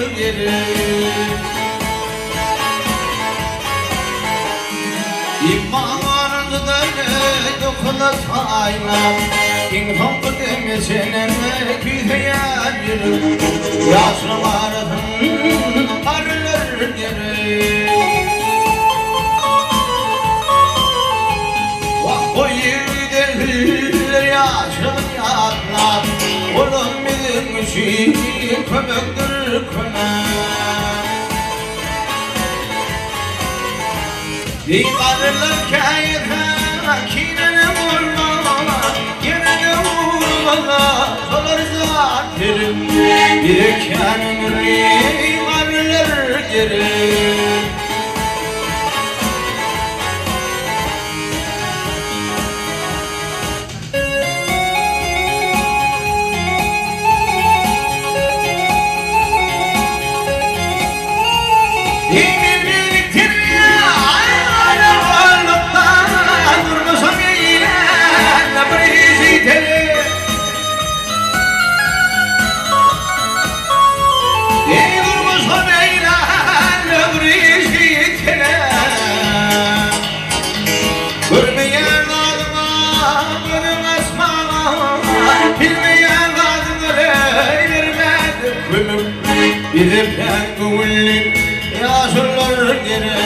geri İmanı da ne dokula saylam İnhanı demesene güzel yürü Yaşlı vardım arılır geri Vah o yürüdür yaşlı yatlar Oğlum bizim için kömüktür kömek Divarlar kayıta kinene vurma Yerine vurma Solar zaterim Birken divarlar geri Gidip yakuvulin yaşlılar gene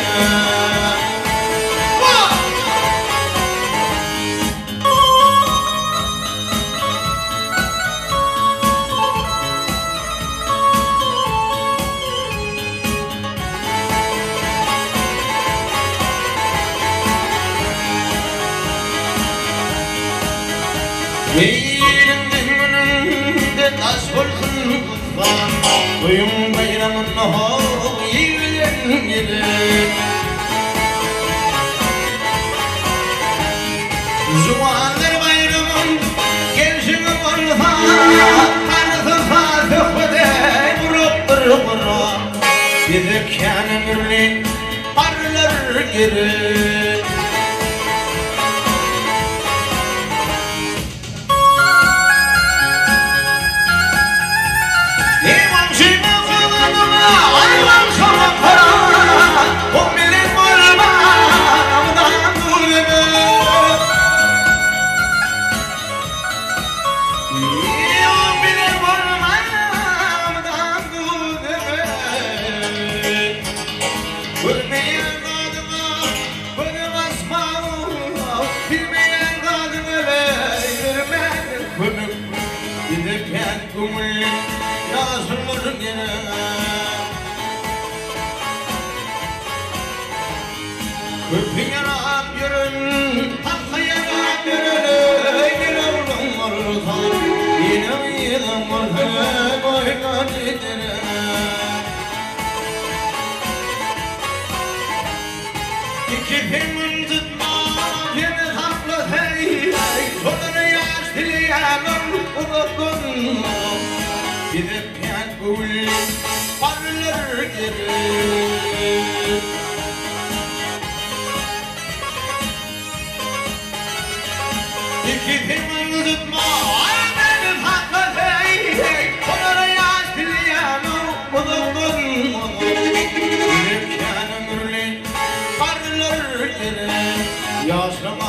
Yeğenin önünde taş olsun kutlan Duyum bayramın o yiyen yeri Zuvanlar bayramın gençin olsa Tanrısı fatih öde vurup vura Gidip yanımırlı parlar geri Köpüğüne yürün, tahtaya yürün, yine oldum orta, yine yedim orta, boyuna giderim. İki filmin tutma, beni tatlı hey, sonunu yaş dileyelim, unuttum. Gidip yankul, parlar geri. İki filmin tutma, beni tatlı hey, sonunu yaş dileyelim, unuttum. Gidip yankul, parlar geri. Yaşlı